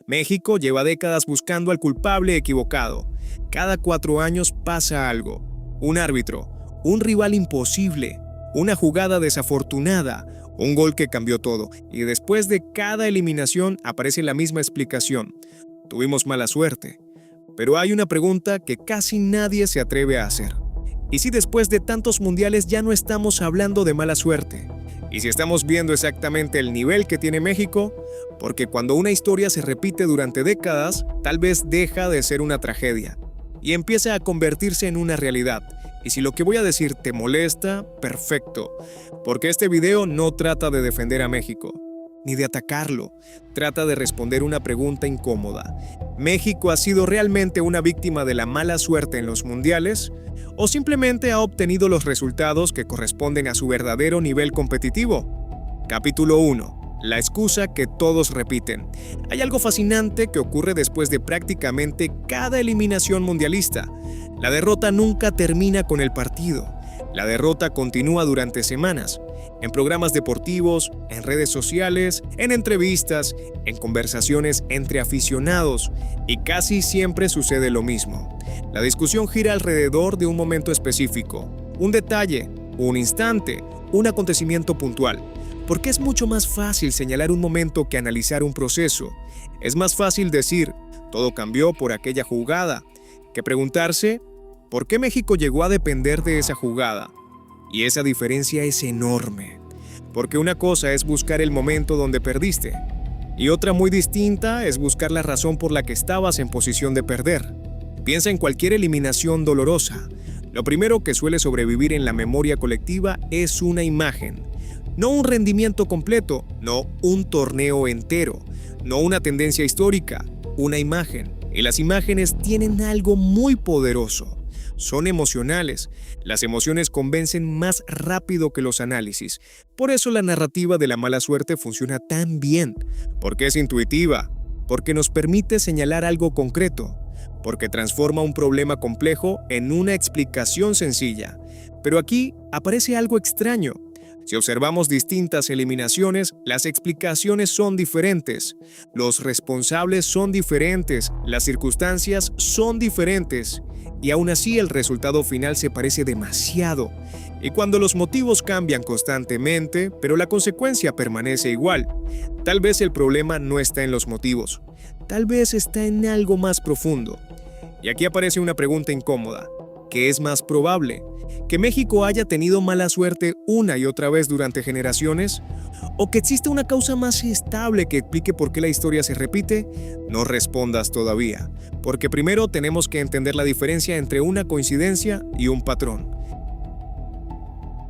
México lleva décadas buscando al culpable equivocado. Cada 4 años pasa algo. Un árbitro, un rival imposible, una jugada desafortunada, un gol que cambió todo. Y después de cada eliminación aparece la misma explicación. Tuvimos mala suerte. Pero hay una pregunta que casi nadie se atreve a hacer. ¿Y si después de tantos mundiales ya no estamos hablando de mala suerte? ¿Y si estamos viendo exactamente el nivel que tiene México? Porque cuando una historia se repite durante décadas, tal vez deja de ser una tragedia y empieza a convertirse en una realidad. Y si lo que voy a decir te molesta, perfecto, porque este video no trata de defender a México, ni de atacarlo, trata de responder una pregunta incómoda. ¿México ha sido realmente una víctima de la mala suerte en los mundiales? ¿O simplemente ha obtenido los resultados que corresponden a su verdadero nivel competitivo? Capítulo 1. La excusa que todos repiten. Hay algo fascinante que ocurre después de prácticamente cada eliminación mundialista. La derrota nunca termina con el partido. La derrota continúa durante semanas, en programas deportivos, en redes sociales, en entrevistas, en conversaciones entre aficionados, y casi siempre sucede lo mismo. La discusión gira alrededor de un momento específico, un detalle, un instante, un acontecimiento puntual. Porque es mucho más fácil señalar un momento que analizar un proceso. Es más fácil decir, todo cambió por aquella jugada, que preguntarse, ¿por qué México llegó a depender de esa jugada? Y esa diferencia es enorme, porque una cosa es buscar el momento donde perdiste, y otra muy distinta es buscar la razón por la que estabas en posición de perder. Piensa en cualquier eliminación dolorosa. Lo primero que suele sobrevivir en la memoria colectiva es una imagen. No un rendimiento completo, no un torneo entero, no una tendencia histórica, una imagen. Y las imágenes tienen algo muy poderoso. Son emocionales. Las emociones convencen más rápido que los análisis. Por eso la narrativa de la mala suerte funciona tan bien. Porque es intuitiva. Porque nos permite señalar algo concreto. Porque transforma un problema complejo en una explicación sencilla. Pero aquí aparece algo extraño. Si observamos distintas eliminaciones, las explicaciones son diferentes, los responsables son diferentes, las circunstancias son diferentes, y aún así el resultado final se parece demasiado. Y cuando los motivos cambian constantemente, pero la consecuencia permanece igual, tal vez el problema no está en los motivos, tal vez está en algo más profundo. Y aquí aparece una pregunta incómoda. ¿Qué es más probable? ¿Que México haya tenido mala suerte una y otra vez durante generaciones? ¿O que existe una causa más estable que explique por qué la historia se repite? No respondas todavía, porque primero tenemos que entender la diferencia entre una coincidencia y un patrón.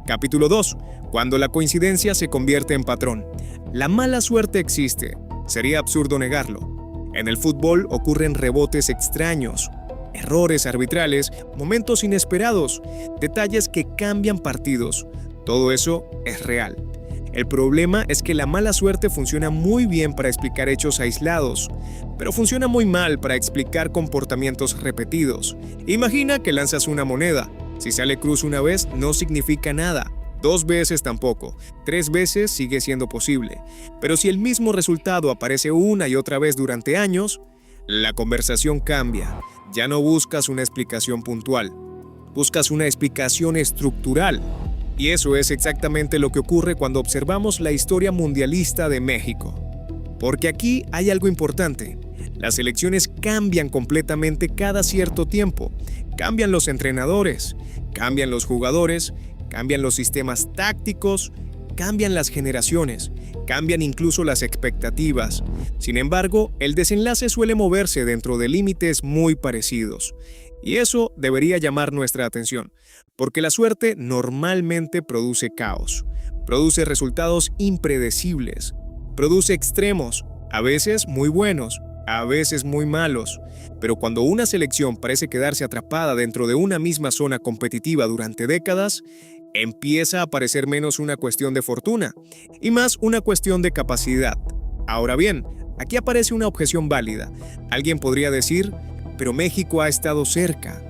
Capítulo 2. Cuando la coincidencia se convierte en patrón. La mala suerte existe. Sería absurdo negarlo. En el fútbol ocurren rebotes extraños, errores arbitrales, momentos inesperados, detalles que cambian partidos. Todo eso es real. El problema es que la mala suerte funciona muy bien para explicar hechos aislados, pero funciona muy mal para explicar comportamientos repetidos. Imagina que lanzas una moneda. Si sale cruz una vez, no significa nada. 2 veces tampoco. 3 veces sigue siendo posible. Pero si el mismo resultado aparece una y otra vez durante años, la conversación cambia. Ya no buscas una explicación puntual, buscas una explicación estructural. Y eso es exactamente lo que ocurre cuando observamos la historia mundialista de México. Porque aquí hay algo importante. Las elecciones cambian completamente cada cierto tiempo. Cambian los entrenadores, cambian los jugadores, cambian los sistemas tácticos, cambian las generaciones, cambian incluso las expectativas. Sin embargo, el desenlace suele moverse dentro de límites muy parecidos. Y eso debería llamar nuestra atención, porque la suerte normalmente produce caos, produce resultados impredecibles, produce extremos, a veces muy buenos, a veces muy malos. Pero cuando una selección parece quedarse atrapada dentro de una misma zona competitiva durante décadas, empieza a parecer menos una cuestión de fortuna y más una cuestión de capacidad. Ahora bien, aquí aparece una objeción válida. Alguien podría decir, pero México ha estado cerca.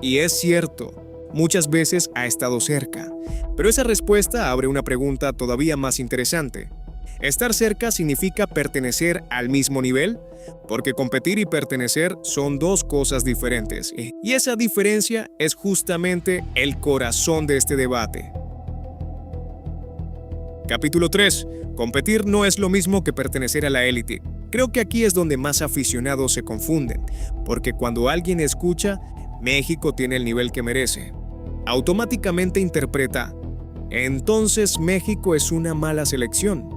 Y es cierto, muchas veces ha estado cerca. Pero esa respuesta abre una pregunta todavía más interesante. Estar cerca significa pertenecer al mismo nivel, porque competir y pertenecer son dos cosas diferentes. Y esa diferencia es justamente el corazón de este debate. Capítulo 3. Competir no es lo mismo que pertenecer a la élite. Creo que aquí es donde más aficionados se confunden, porque cuando alguien escucha, México tiene el nivel que merece, automáticamente interpreta, entonces México es una mala selección.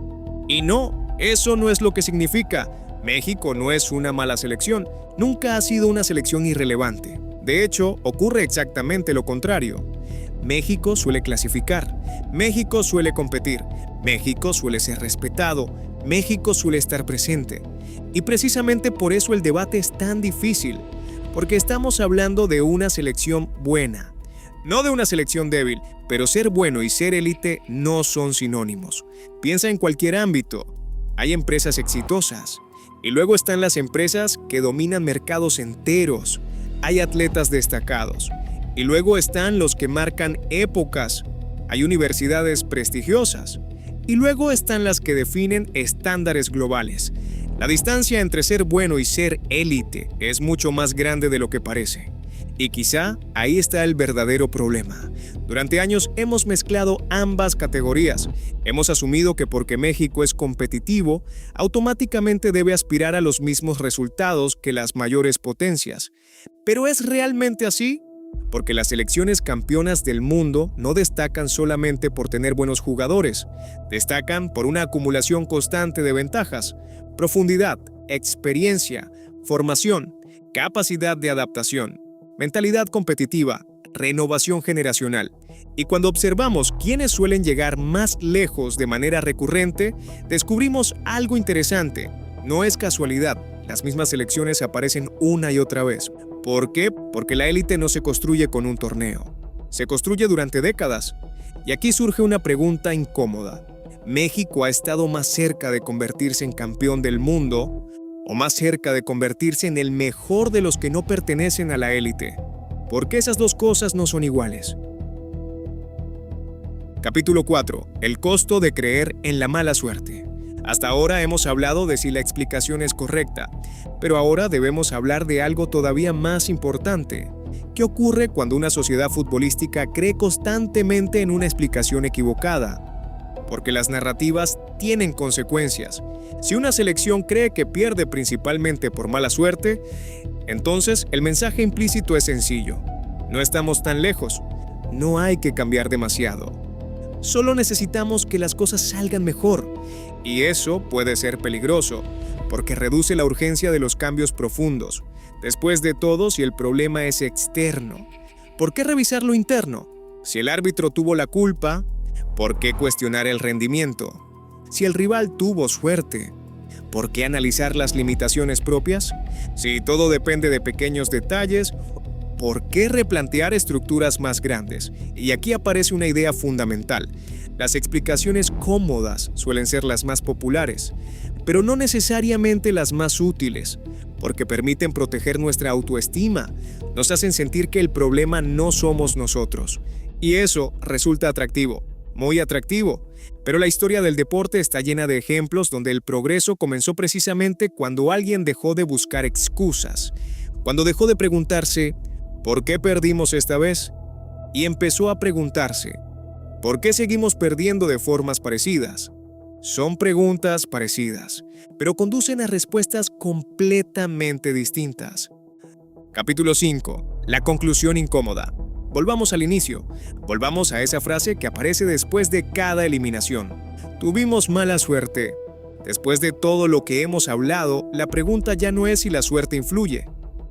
Y no, eso no es lo que significa. México no es una mala selección, nunca ha sido una selección irrelevante. De hecho, ocurre exactamente lo contrario. México suele clasificar, México suele competir, México suele ser respetado, México suele estar presente. Y precisamente por eso el debate es tan difícil, porque estamos hablando de una selección buena, no de una selección débil, pero ser bueno y ser élite no son sinónimos. Piensa en cualquier ámbito. Hay empresas exitosas, y luego están las empresas que dominan mercados enteros. Hay atletas destacados, y luego están los que marcan épocas. Hay universidades prestigiosas, y luego están las que definen estándares globales. La distancia entre ser bueno y ser élite es mucho más grande de lo que parece. Y quizá ahí está el verdadero problema. Durante años hemos mezclado ambas categorías. Hemos asumido que porque México es competitivo, automáticamente debe aspirar a los mismos resultados que las mayores potencias. ¿Pero es realmente así? Porque las selecciones campeonas del mundo no destacan solamente por tener buenos jugadores, destacan por una acumulación constante de ventajas, profundidad, experiencia, formación, capacidad de adaptación, mentalidad competitiva, renovación generacional. Y cuando observamos quiénes suelen llegar más lejos de manera recurrente, descubrimos algo interesante. No es casualidad, las mismas selecciones aparecen una y otra vez. ¿Por qué? Porque la élite no se construye con un torneo. Se construye durante décadas. Y aquí surge una pregunta incómoda. ¿México ha estado más cerca de convertirse en campeón del mundo o más cerca de convertirse en el mejor de los que no pertenecen a la élite? ¿Por qué esas dos cosas no son iguales? Capítulo 4. El costo de creer en la mala suerte. Hasta ahora hemos hablado de si la explicación es correcta, pero ahora debemos hablar de algo todavía más importante. ¿Qué ocurre cuando una sociedad futbolística cree constantemente en una explicación equivocada? Porque las narrativas tienen consecuencias. Si una selección cree que pierde principalmente por mala suerte, entonces el mensaje implícito es sencillo. No estamos tan lejos. No hay que cambiar demasiado. Solo necesitamos que las cosas salgan mejor. Y eso puede ser peligroso, porque reduce la urgencia de los cambios profundos. Después de todo, si el problema es externo, ¿por qué revisar lo interno? Si el árbitro tuvo la culpa, ¿por qué cuestionar el rendimiento? Si el rival tuvo suerte, ¿por qué analizar las limitaciones propias? Si todo depende de pequeños detalles, ¿por qué replantear estructuras más grandes? Y aquí aparece una idea fundamental. Las explicaciones cómodas suelen ser las más populares, pero no necesariamente las más útiles, porque permiten proteger nuestra autoestima, nos hacen sentir que el problema no somos nosotros. Y eso resulta atractivo, muy atractivo. Pero la historia del deporte está llena de ejemplos donde el progreso comenzó precisamente cuando alguien dejó de buscar excusas, cuando dejó de preguntarse, ¿por qué perdimos esta vez? Y empezó a preguntarse, ¿por qué seguimos perdiendo de formas parecidas? Son preguntas parecidas, pero conducen a respuestas completamente distintas. Capítulo 5. La conclusión incómoda. Volvamos al inicio. Volvamos a esa frase que aparece después de cada eliminación. Tuvimos mala suerte. Después de todo lo que hemos hablado, la pregunta ya no es si la suerte influye.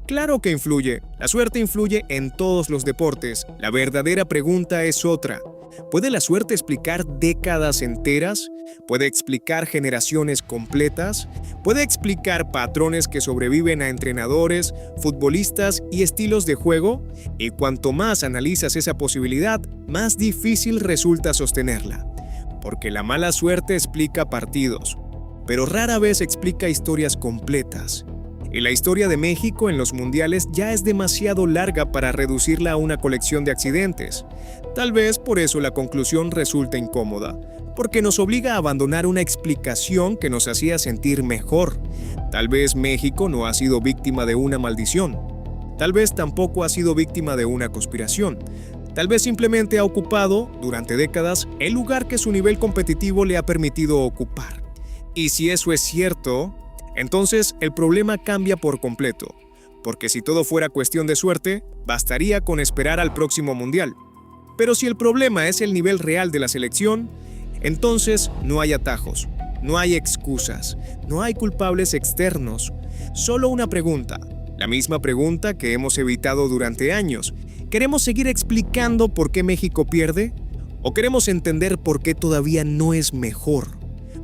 Claro que influye. La suerte influye en todos los deportes. La verdadera pregunta es otra. ¿Puede la suerte explicar décadas enteras? ¿Puede explicar generaciones completas? ¿Puede explicar patrones que sobreviven a entrenadores, futbolistas y estilos de juego? Y cuanto más analizas esa posibilidad, más difícil resulta sostenerla. Porque la mala suerte explica partidos, pero rara vez explica historias completas. Y la historia de México en los mundiales ya es demasiado larga para reducirla a una colección de accidentes. Tal vez por eso la conclusión resulta incómoda, porque nos obliga a abandonar una explicación que nos hacía sentir mejor. Tal vez México no ha sido víctima de una maldición. Tal vez tampoco ha sido víctima de una conspiración. Tal vez simplemente ha ocupado, durante décadas, el lugar que su nivel competitivo le ha permitido ocupar. Y si eso es cierto, entonces el problema cambia por completo. Porque si todo fuera cuestión de suerte, bastaría con esperar al próximo mundial. Pero si el problema es el nivel real de la selección, entonces no hay atajos, no hay excusas, no hay culpables externos. Solo una pregunta, la misma pregunta que hemos evitado durante años. ¿Queremos seguir explicando por qué México pierde? ¿O queremos entender por qué todavía no es mejor?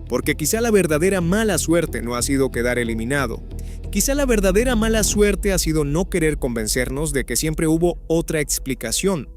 Porque quizá la verdadera mala suerte no ha sido quedar eliminado. Quizá la verdadera mala suerte ha sido no querer convencernos de que siempre hubo otra explicación,